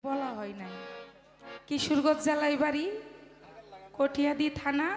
বলা হয় নাই। কিশোরগঞ্জ জেলায় বাড়ি, কঠিয়াদি থানা,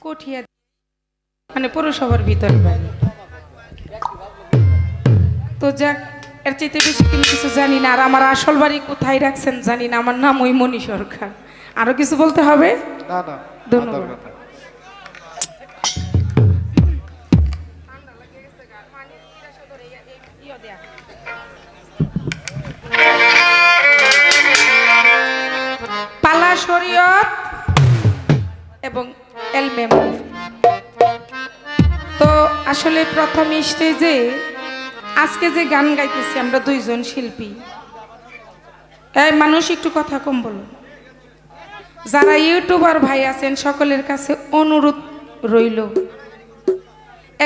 কঠিয়াদি মানে পৌরসভার ভিতরে বাড়ি। তো যাক, এর চাইতে বেশি কিছু জানি না। আর আমার আসল বাড়ি কোথায় রাখছেন জানি না। আমার নাম ওই মণি সরকার। আরো কিছু বলতে হবে? না না, ধন্যবাদ। পালা শরীয়ত এবং এলমে মারিফত। তো আসলে প্রথম স্টেজে আজকে যে গান গাইতেছি আমরা দুইজন শিল্পী, এই মানুষ একটু কথা কম বলো। যারা ইউটিউবার ভাই আছেন সকলের কাছে অনুরোধ রইল,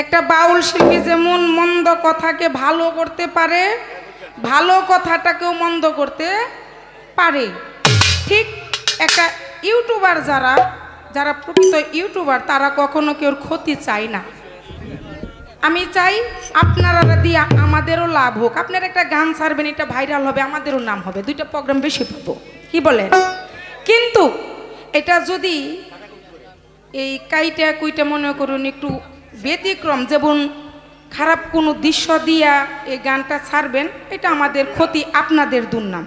একটা বাউল শিল্পী যেমন মন্দ কথাকে ভালো করতে পারে, ভালো কথাটাকেও মন্দ করতে পারে, ঠিক একটা ইউটিউবার যারা যারা প্রকৃত ইউটিউবার তারা কখনো কেউ ক্ষতি চায় না। আমি চাই আপনারা দিয়ে আমাদেরও লাভ হোক। আপনারা একটা গান ছাড়বেন, এটা ভাইরাল হবে, আমাদেরও নাম হবে, দুইটা প্রোগ্রাম বেশি পাবো, কি বলেন? কিন্তু এটা যদি এই কাইটা কুইটা মনে করুন একটু ব্যতিক্রম, যেমন খারাপ কোনো দৃশ্য দিয়া এই গানটা ছাড়বেন, এটা আমাদের ক্ষতি, আপনাদের দুর্নাম।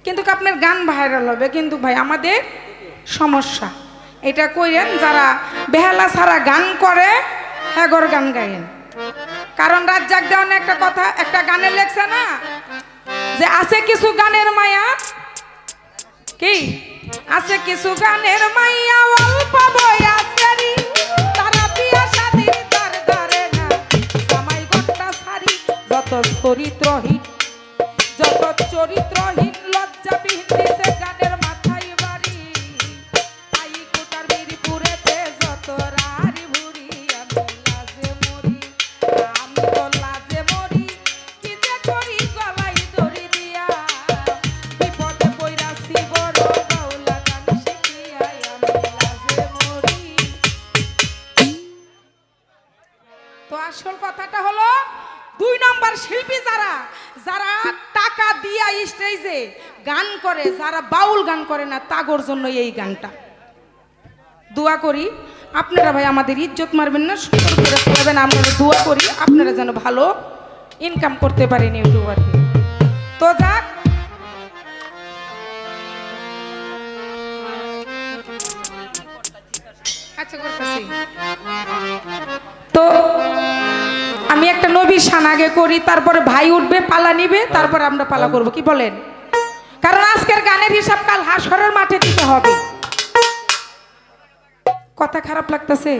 কিন্তু আপনার গান ভাইরাল হবে, কিন্তু ভাই আমাদের সমস্যা। এটা কইরেন যারা বেহালা ছাড়া গান করে হ্যাগর গান গায়েন। কারণ রাজ্জাক দেওয়ান একটা কথা, একটা গানে লেখছে না যে আছে কিছু গানের মায়া, কি আছে কিছু গানের মাইয়া অল্প বয়সেরই, তারা বিয়া শাদীর দ্বার ধরে না, জামাই ঘরটা ছাড়ি যত চরিত্রহীন, যত চরিত্রহীন লজ্জাবিহীন দিছে গানের মাথায় বাড়ি, তাই কোটার মিরপুরেতে যত রারি ভুরি, আমি লাজে মরি, আমি তো লাজে মরি, কি যে করি গলায় দড়ি দিয়া, বিপদে পইরাছি বড় বাউলা গান শিখিয়া, আমি লাজে মরি। তো আসল কথাটা হলো, দুই নম্বর শিল্পী যারা যারা টাকা দিয়া স্টেজে গান করে, যারা বাউল গান করে না, তাগর জন্য এই গানটা। দোয়া করি আপনারা ভাই আমাদের ইজ্জত মারবেন না, সুন্দর করে চলবেন। আমরা দোয়া করি আপনারা যেন ভালো ইনকাম করতে পারেন ইউটিউবার দিয়ে। তো যাক, আচ্ছা করতেছি। তো আমি একটা নবীর শান আগে করি, তারপরে ভাই উঠবে, পালা নিবে, তারপরে আমরা পালা করব, কি বলেন? কারণ আজকের গানের হিসাব কাল হাসরের মাঠে দিতে হবে। কথা খারাপ লাগতেছে?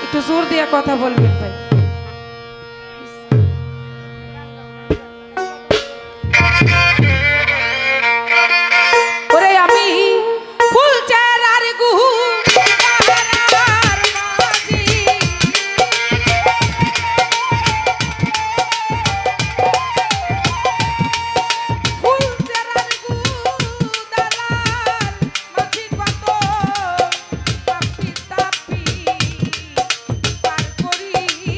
একটু জোর দিয়ে কথা বলবেন ভাই। ওরে আমি ফুল চেহারার গুহু করি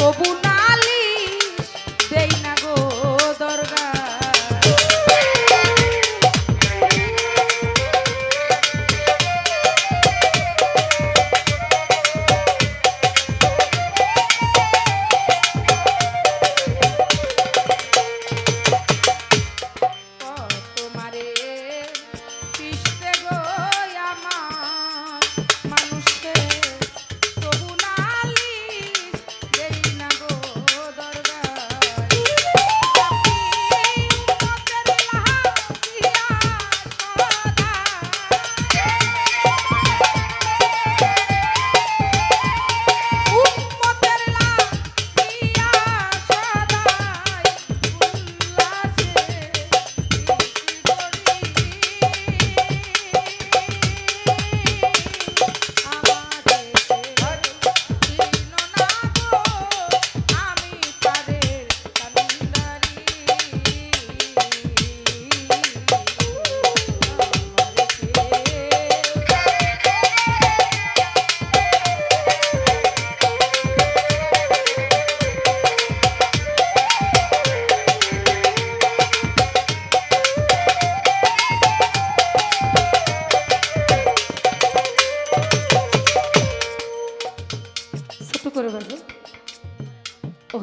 তবু নালিশ দেই না গো দরগা।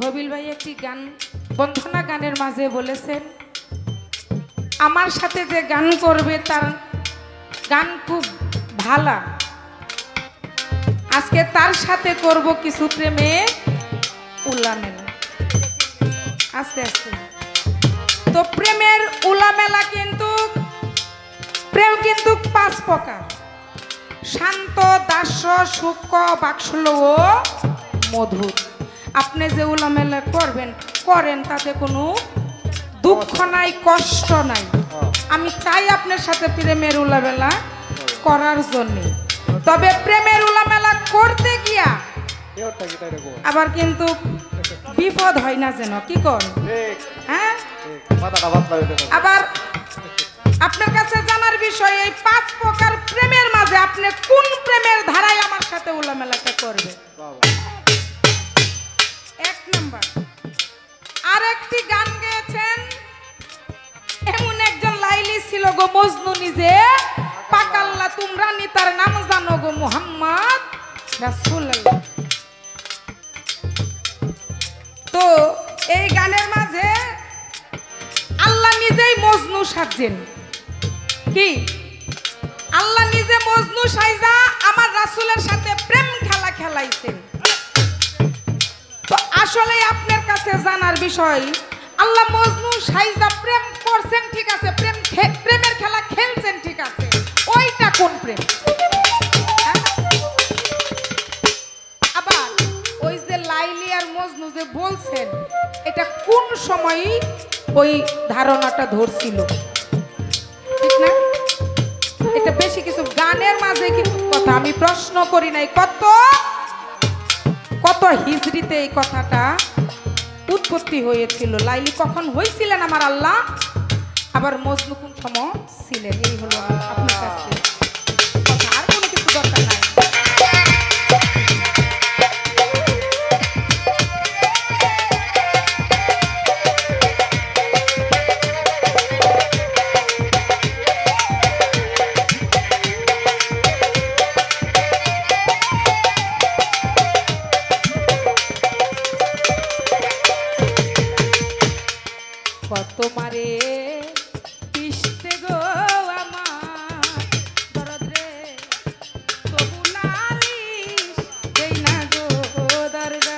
হবিল ভাই একটি গান বন্ধনা গানের মাঝে বলেছেন, আমার সাথে যে গান করবে তার গান খুব ভালো, আজকে তার সাথে করব কিছু প্রেমে উলামেলা। আস্তে আস্তে তো প্রেমের উলামেলা, কিন্তু প্রেম কিন্তু 5 প্রকার: শান্ত, দাস্য, সূক্ষ্ম, বাৎসল্য ও মধুর। আপনি যে উলামেলা করবেন করেন, তাতে কোনো দুঃখ নাই, কষ্ট নাই। আমি চাই আপনার সাথে প্রেমের উলামেলা করার জন্য। তবে প্রেমের উলামেলা করতে গিয়া আবার কিন্তু বিপদ হয় না যেন, কি কর? হ্যাঁ, আবার আপনার কাছে জানার বিষয়, এই 5 প্রকার প্রেমের মাঝে আপনি কোন প্রেমের ধারায় আমার সাথে উলামেলাটা করবে। 1 নাম্বার, আরেকটি গান গেয়েছেন, এমন একজন লাইলি ছিল গো মজনু নিজে, পাকাল্লা তোমরা নি তার নাম জানো গো মুহাম্মদ রাসূলুল্লাহ। তো এই গানের মাঝে আল্লাহ নিজেই মজনু সাজেন। কি? আল্লাহ নিজে মজনু সাইজা আমার রাসূলের সাথে প্রেম খেলা খেলাইছেন। তো আসলে আপনার কাছে জানার বিষয়, আল্লাহ মজনু সাইজা প্রেম করছেন ঠিক আছে, প্রেমের খেলা খেলছেন ঠিক আছে, ওইটা কোন প্রেম? আবার ওই যে লাইলি আর মজনু যে বলছেন, এটা কোন সময় ওই ধারণাটা ধরছিল, ঠিক না? এটা বেশি কিছু গানের মাঝে কিন্তু কথা, আমি প্রশ্ন করি নাই কত কত হিজরিতে এই কথাটা উৎপত্তি হয়েছিল, লাইলি কখন হয়েছিলেন আমার আল্লাহ, আবার মজনু কোন সময় ছিলেন। এই হলো আপনার কাছে কথা, আর কোনো কিছু দরকার নাই। কত মারে পিষ্টে গো আমার দরদ রে, তবু নালিশ দেই না গো দরগা।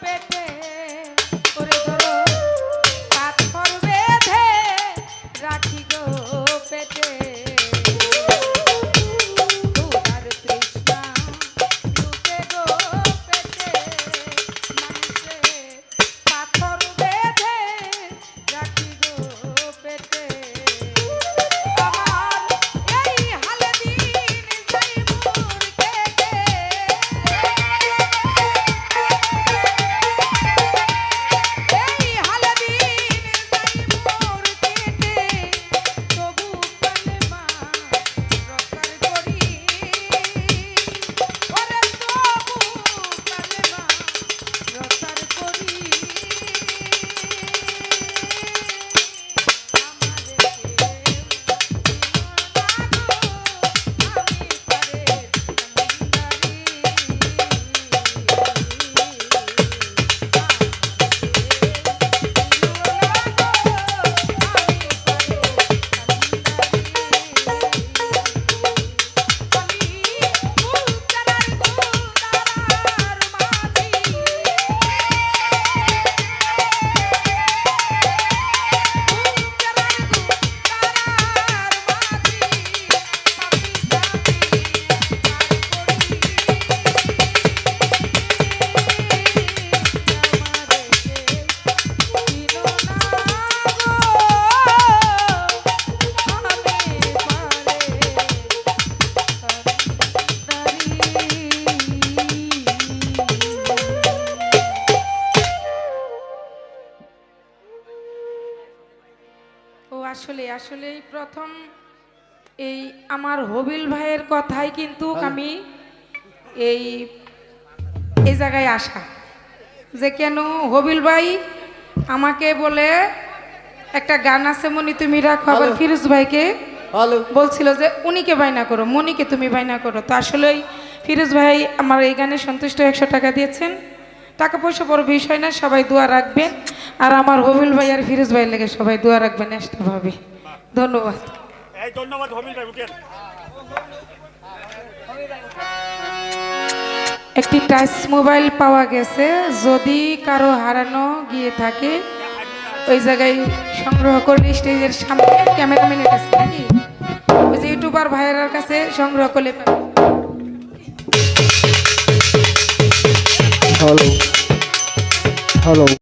পেটে ওরে ধরো পাথর বেঁধে রাখি গো পেটে তোমার তৃষ্ণা লুটে গো পেটে মানুষে পাথর বেঁধে রাখি গো পেটে আমার এই হালে দিন যাই মোর কেটে এই হালে দিন যাই মোর কেটে তবু প্রাণে মা রসার করি ওরে তবু প্রাণে মা রসার করি আসলে আসলে প্রথম এই আমার হবিল ভাইয়ের কথাই কিন্তু আমি এই এই জায়গায় আসা যে কেন হবিল ভাই আমাকে বলে একটা গান আছে মনি তুমি রাখো আবার ফিরোজ ভাইকে বলছিল যে উনিকে বাইনা করো মনিকে তুমি বাইনা করো তো আসলেই ফিরোজ ভাই আমার এই গানে সন্তুষ্ট 100 টাকা দিয়েছেন টাকা পয়সা বড় বিষয় না সবাই দোয়া রাখবেন আর আমার হবিল ভাই আর ফিরোজ ভাই লেগে সবাই দোয়া রাখবেন এক্সট্রা ভাবে ধন্যবাদ এই ধন্যবাদ হবিল ভাই উঠেন একটি টাচ মোবাইল পাওয়া গেছে যদি কারো হারানো গিয়ে থাকে ওই জায়গায় সংগ্রহ করলে স্টেজের সামনে ক্যামেরাম্যানের কাছে নাকি ওই যে ইউটিউবার ভাইয়ের কাছে সংগ্রহ করলে হ্যালো হ্যালো